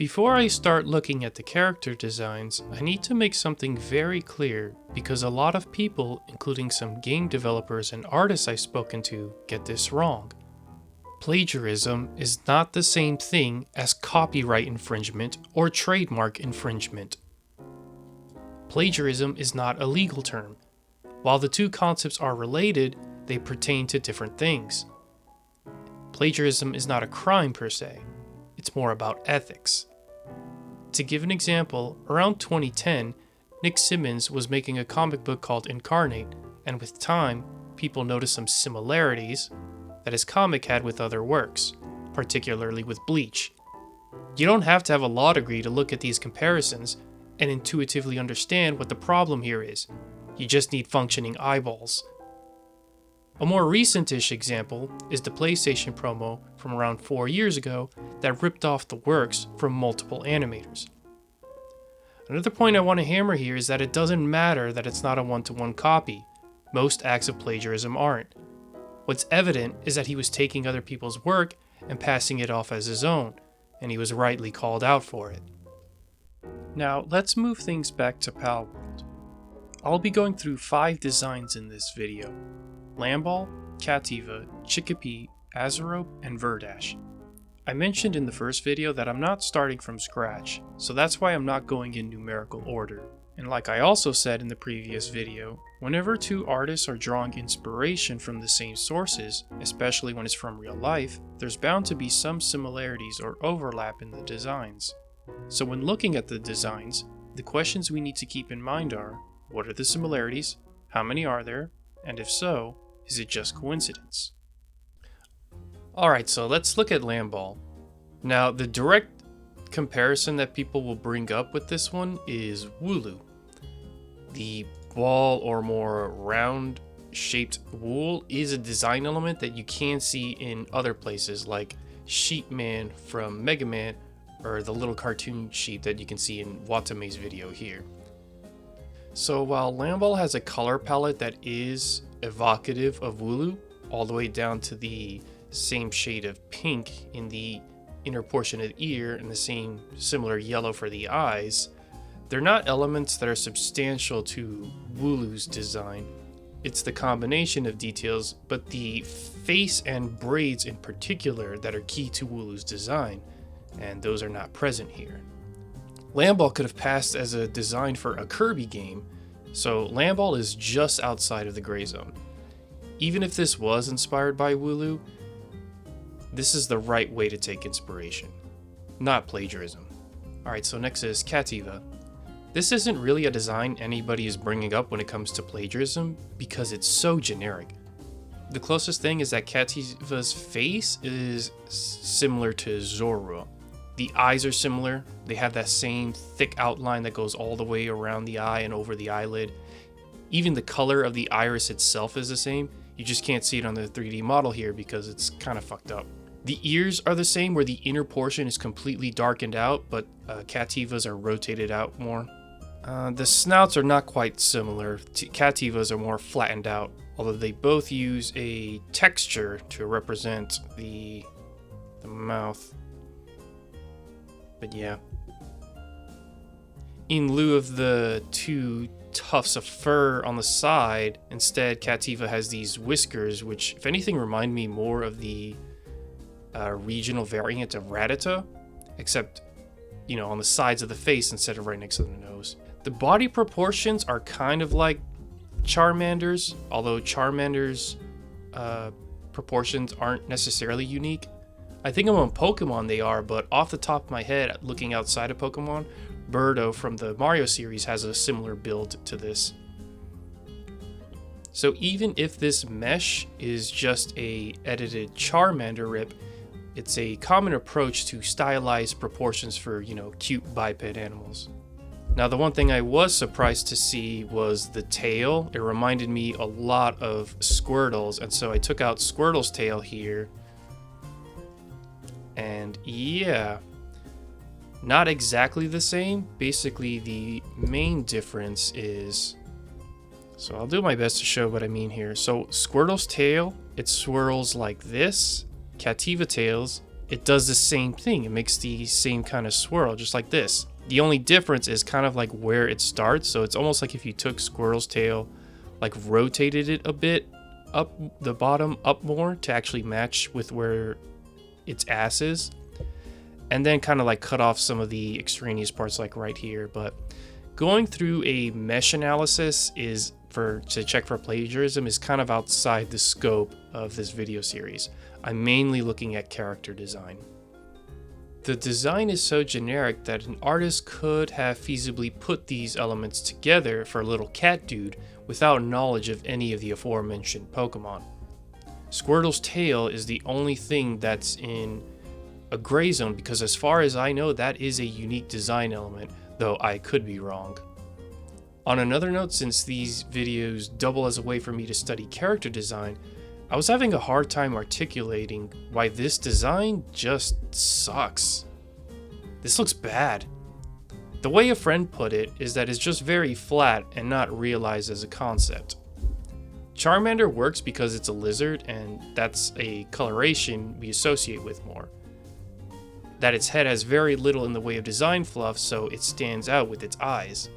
Before I start looking at the character designs, I need to make something very clear because a lot of people, including some game developers and artists I've spoken to, get this wrong. Plagiarism is not the same thing as copyright infringement or trademark infringement. Plagiarism is not a legal term. While the two concepts are related, they pertain to different things. Plagiarism is not a crime per se. It's more about ethics. To give an example, around 2010, Nick Simmons was making a comic book called Incarnate, and with time, people noticed some similarities that his comic had with other works, particularly with Bleach. You don't have to have a law degree to look at these comparisons and intuitively understand what the problem here is. You just need functioning eyeballs. A more recent-ish example is the PlayStation promo from around 4 years ago that ripped off the works from multiple animators. Another point I want to hammer here is that it doesn't matter that it's not a one-to-one copy. Most acts of plagiarism aren't. What's evident is that he was taking other people's work and passing it off as his own, and he was rightly called out for it. Now, let's move things back to Palworld. I'll be going through 5 designs in this video: Lamball, Cativa, Chicopee, Azerope, and Verdash. I mentioned in the first video that I'm not starting from scratch, so that's why I'm not going in numerical order. And like I also said in the previous video, whenever two artists are drawing inspiration from the same sources, especially when it's from real life, there's bound to be some similarities or overlap in the designs. So when looking at the designs, the questions we need to keep in mind are, what are the similarities, how many are there, and if so, is it just coincidence? Alright, so let's look at Lamball. Now, the direct comparison that people will bring up with this one is Wooloo. The ball or more round shaped wool is a design element that you can see in other places like Sheepman from Mega Man, or the little cartoon sheep that you can see in Watame's video here. So while Lamball has a color palette that is evocative of Wooloo, all the way down to the same shade of pink in the inner portion of the ear and the same similar yellow for the eyes, they're not elements that are substantial to Wooloo's design. It's the combination of details, but the face and braids in particular that are key to Wooloo's design, and those are not present here. Lamball could have passed as a design for a Kirby game, so Lamball is just outside of the gray zone. Even if this was inspired by Wooloo, this is the right way to take inspiration, not plagiarism. Alright, so next is Cativa. This isn't really a design anybody is bringing up when it comes to plagiarism because it's so generic. The closest thing is that Cativa's face is similar to Zorua. The eyes are similar, they have that same thick outline that goes all the way around the eye and over the eyelid. Even the color of the iris itself is the same, you just can't see it on the 3D model here because it's kind of fucked up. The ears are the same where the inner portion is completely darkened out, but Cativa's are rotated out more. The snouts are not quite similar, Cativa's are more flattened out, although they both use a texture to represent the mouth. But yeah. In lieu of the two tufts of fur on the side, instead Cativa has these whiskers, which if anything remind me more of the regional variant of Rattata, except, you know, on the sides of the face instead of right next to the nose. The body proportions are kind of like Charmander's, although Charmander's proportions aren't necessarily unique. I think among Pokemon they are, but off the top of my head, looking outside of Pokemon, Birdo from the Mario series has a similar build to this. So even if this mesh is just a edited Charmander rip, it's a common approach to stylized proportions for, you know, cute biped animals. Now, the one thing I was surprised to see was the tail. It reminded me a lot of Squirtle's, and so I took out Squirtle's tail here. And yeah, not exactly the same. Basically, the main difference is... So I'll do my best to show what I mean here. So Squirtle's tail, it swirls like this. Cativa tails, it does the same thing. It makes the same kind of swirl, just like this. The only difference is kind of like where it starts. So it's almost like if you took Squirrel's tail, like rotated it a bit up the bottom, up more to actually match with where its ass is. And then kind of like cut off some of the extraneous parts like right here. But going through a mesh analysis to check for plagiarism is kind of outside the scope of this video series. I'm mainly looking at character design. The design is so generic that an artist could have feasibly put these elements together for a little cat dude without knowledge of any of the aforementioned Pokemon. Squirtle's tail is the only thing that's in a gray zone because as far as I know that is a unique design element, though I could be wrong. On another note, since these videos double as a way for me to study character design, I was having a hard time articulating why this design just sucks. This looks bad. The way a friend put it is that it's just very flat and not realized as a concept. Charmander works because it's a lizard and that's a coloration we associate with more. That its head has very little in the way of design fluff, so it stands out with its eyes.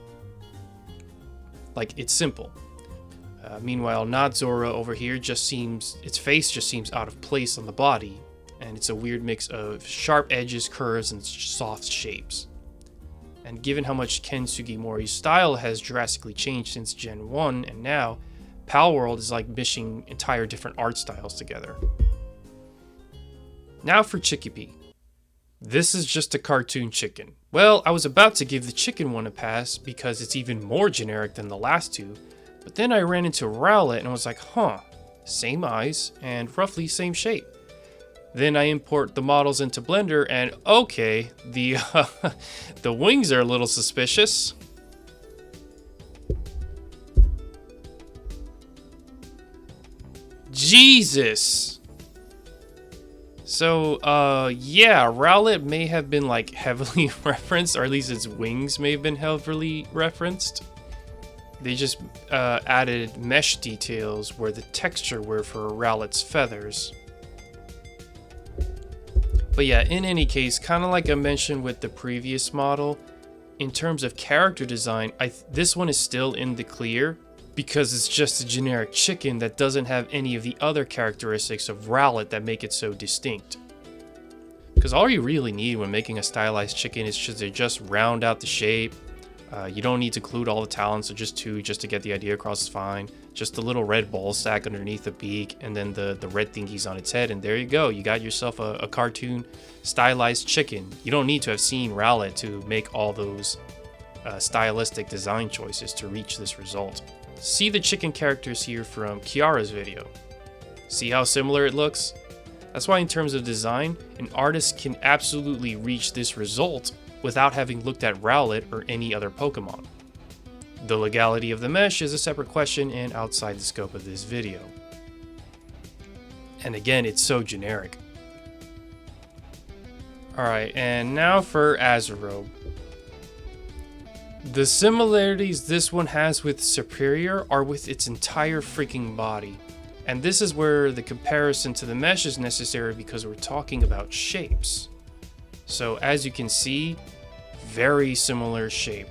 Like, it's simple. Meanwhile, Nodzora over here its face just seems out of place on the body, and it's a weird mix of sharp edges, curves, and soft shapes. And given how much Ken Sugimori's style has drastically changed since Gen 1 and now, Palworld is like mishing entire different art styles together. Now for Chikipi. This is just a cartoon chicken. Well, I was about to give the chicken one a pass because it's even more generic than the last two, but then I ran into Rowlet and was like, huh, same eyes and roughly same shape. Then I import the models into Blender and okay, the wings are a little suspicious. Jesus! So, yeah, Rowlet may have been, like, heavily referenced, or at least its wings may have been heavily referenced. They just added mesh details where the texture were for Rowlet's feathers. But yeah, in any case, kind of like I mentioned with the previous model, in terms of character design, this one is still in the clear, because it's just a generic chicken that doesn't have any of the other characteristics of Rowlet that make it so distinct. Because all you really need when making a stylized chicken is to just round out the shape. You don't need to include all the talents, so just two just to get the idea across is fine. Just a little red ball sack underneath the beak, and then the red thingies on its head, and there you go. You got yourself a cartoon stylized chicken. You don't need to have seen Rowlet to make all those stylistic design choices to reach this result. See the chicken characters here from Kiara's video. See how similar it looks? That's why in terms of design, an artist can absolutely reach this result without having looked at Rowlet or any other Pokemon. The legality of the mesh is a separate question and outside the scope of this video. And again, it's so generic. Alright, and now for Azurobe. The similarities this one has with Superior are with its entire freaking body. And this is where the comparison to the mesh is necessary because we're talking about shapes. So as you can see, very similar shape.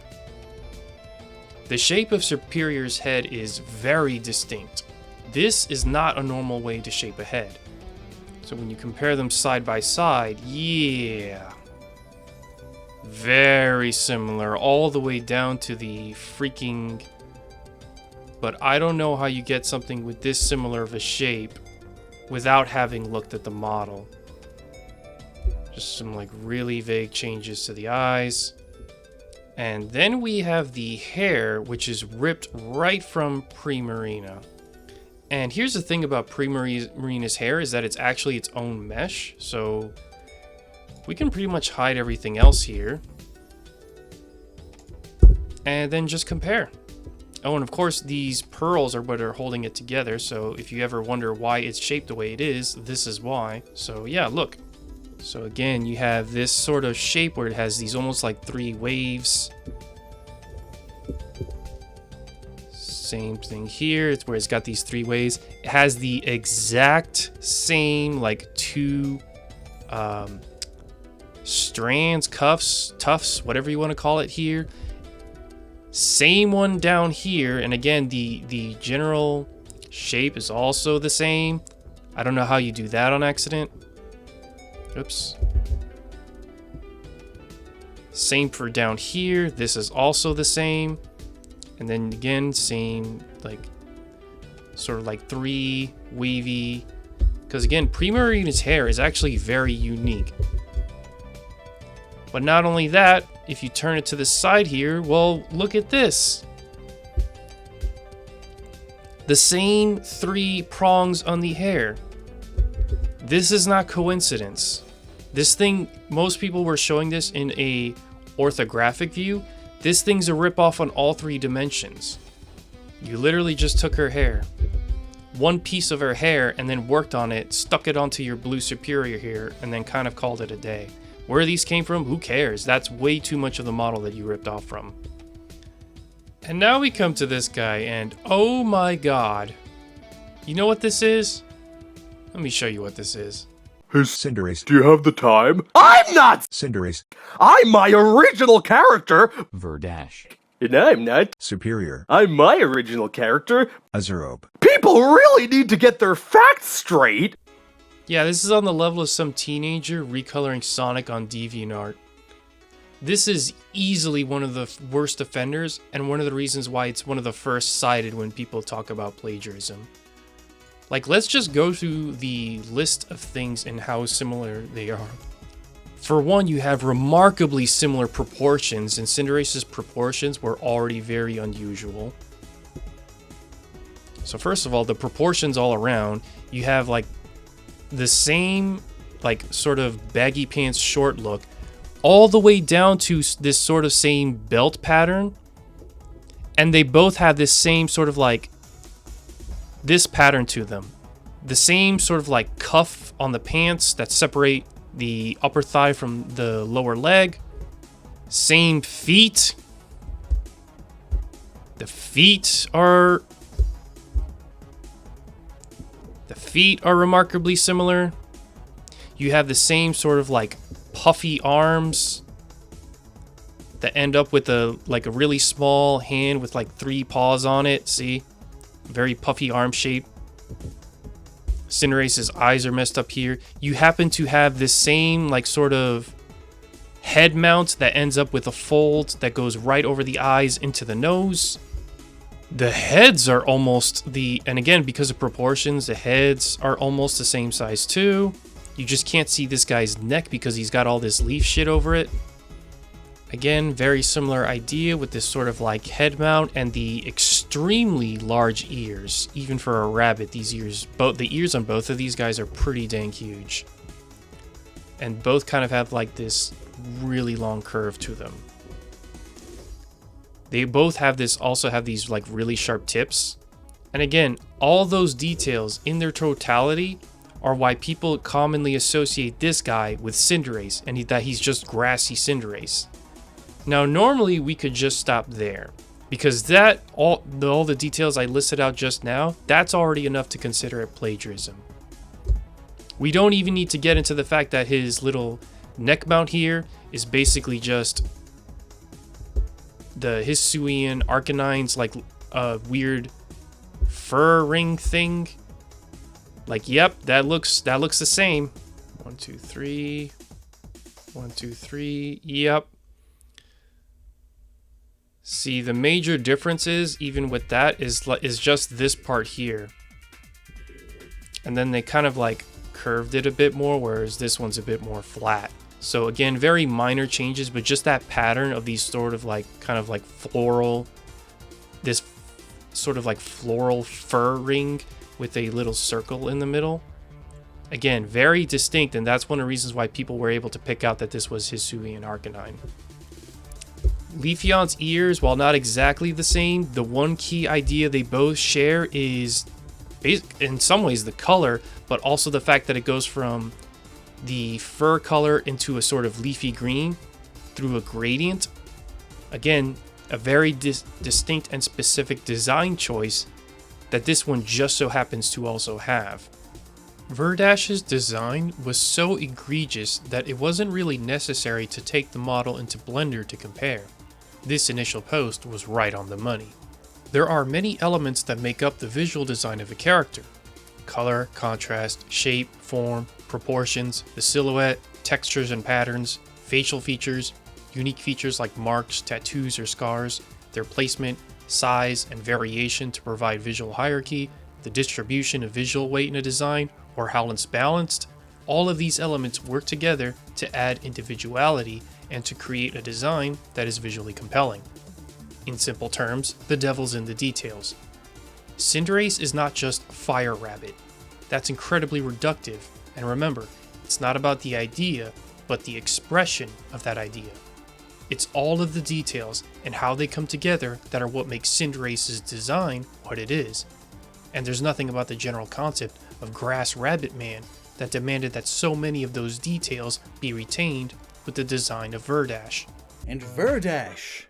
The shape of Superior's head is very distinct. This is not a normal way to shape a head. So when you compare them side by side, yeah. Very similar, all the way down to the freaking... But I don't know how you get something with this similar of a shape without having looked at the model. Just some like really vague changes to the eyes. And then we have the hair, which is ripped right from Primarina. And here's the thing about Primarina's hair is that it's actually its own mesh, so we can pretty much hide everything else here. And then just compare. Oh, and of course these pearls are what are holding it together, so if you ever wonder why it's shaped the way it is, this is why. So yeah, look. So again, you have this sort of shape where it has these almost like three waves. Same thing here, it's where it's got these three waves. It has the exact same like two strands, cuffs, tufts, whatever you want to call it here. Same one down here, and again, the general shape is also the same. I don't know how you do that on accident. Oops. Same for down here. This is also the same. And then again, same, like, sort of like 3 wavy. Because again, Primarina's hair is actually very unique. But not only that, if you turn it to the side here, well, look at this. The same 3 prongs on the hair. This is not coincidence. This thing, most people were showing this in a orthographic view. This thing's a ripoff on all 3 dimensions. You literally just took her hair. One piece of her hair and then worked on it, stuck it onto your blue superior here, and then kind of called it a day. Where these came from, who cares? That's way too much of the model that you ripped off from. And now we come to this guy, and oh my god. You know what this is? Let me show you what this is. Hey, Cinderace, do you have the time? I'm not Cinderace. I'm my original character, Verdash. And I'm not Superior. I'm my original character, Azurobe. People really need to get their facts straight. Yeah, this is on the level of some teenager recoloring Sonic on DeviantArt. This is easily one of the worst offenders, and one of the reasons why it's one of the first cited when people talk about plagiarism. Like, let's just go through the list of things and how similar they are. For one, you have remarkably similar proportions, and Cinderace's proportions were already very unusual. So first of all, the proportions all around, you have like the same like sort of baggy pants short look all the way down to this sort of same belt pattern, and they both have this same sort of like this pattern to them, the same sort of like cuff on the pants that separate the upper thigh from the lower leg, same feet. The feet are remarkably similar. You have the same sort of like puffy arms that end up with a really small hand with like 3 paws on it. See? Very puffy arm shape. Cinderace's eyes are messed up here. You happen to have this same like sort of head mount that ends up with a fold that goes right over the eyes into the nose. The heads are almost and again, because of proportions, the heads are almost the same size too. You just can't see this guy's neck because he's got all this leaf shit over it. Again, very similar idea with this sort of like head mount and the extremely large ears. Even for a rabbit, these ears, the ears on both of these guys are pretty dang huge. And both kind of have like this really long curve to them. They both also have these like really sharp tips. And again, all those details in their totality are why people commonly associate this guy with Cinderace and that he's just grassy Cinderace. Now, normally we could just stop there because all the details I listed out just now, that's already enough to consider it plagiarism. We don't even need to get into the fact that his little neck mount here is basically just the Hisuian Arcanine's like a weird fur ring thing. Like, yep, that looks the same. 1, 2, 3. 1, 2, 3. Yep. See, the major differences, even with that, is just this part here. And then they kind of like curved it a bit more, whereas this one's a bit more flat. So again, very minor changes, but just that pattern of these sort of like kind of like floral, this sort of like floral fur ring with a little circle in the middle. Again, very distinct, and that's one of the reasons why people were able to pick out that this was Hisuian Arcanine. Leafeon's ears, while not exactly the same, the one key idea they both share is, in some ways, the color, but also the fact that it goes from the fur color into a sort of leafy green through a gradient. Again, a very distinct and specific design choice that this one just so happens to also have. Verdash's design was so egregious that it wasn't really necessary to take the model into Blender to compare. This initial post was right on the money. There are many elements that make up the visual design of a character. Color, contrast, shape, form, proportions, the silhouette, textures and patterns, facial features, unique features like marks, tattoos, or scars, their placement, size, and variation to provide visual hierarchy, the distribution of visual weight in a design, or how it's balanced. All of these elements work together to add individuality and to create a design that is visually compelling. In simple terms, the devil's in the details. Cinderace is not just Fire Rabbit. That's incredibly reductive, and remember, it's not about the idea, but the expression of that idea. It's all of the details and how they come together that are what makes Cinderace's design what it is. And there's nothing about the general concept of Grass Rabbit Man that demanded that so many of those details be retained with the design of Verdash. And Verdash.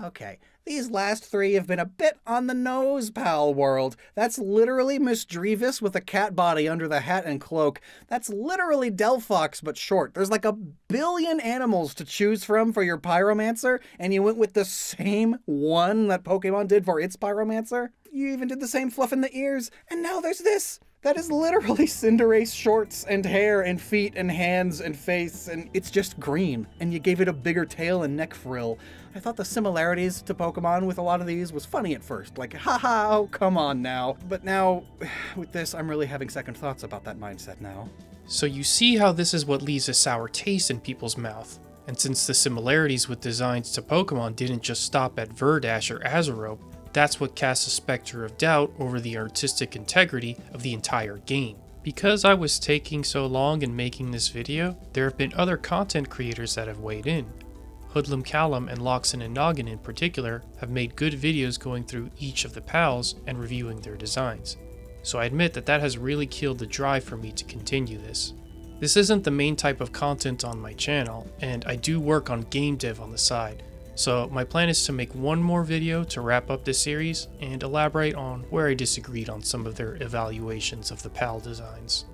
Okay, these last three have been a bit on the nose, Palworld. That's literally Miss Drevis with a cat body under the hat and cloak. That's literally Delphox, but short. There's like 1 billion animals to choose from for your Pyromancer, and you went with the same one that Pokemon did for its Pyromancer? You even did the same fluff in the ears, and now there's this! That is literally Cinderace shorts and hair and feet and hands and face, and it's just green. And you gave it a bigger tail and neck frill. I thought the similarities to Pokemon with a lot of these was funny at first. Like, haha, oh, come on now. But now, with this, I'm really having second thoughts about that mindset now. So you see how this is what leaves a sour taste in people's mouth. And since the similarities with designs to Pokemon didn't just stop at Verdash or Azerope, that's what casts a specter of doubt over the artistic integrity of the entire game. Because I was taking so long in making this video, there have been other content creators that have weighed in. Hoodlum Callum and Loxin and Noggin in particular have made good videos going through each of the pals and reviewing their designs. So I admit that has really killed the drive for me to continue this. This isn't the main type of content on my channel, and I do work on game dev on the side. So my plan is to make one more video to wrap up this series and elaborate on where I disagreed on some of their evaluations of the PAL designs.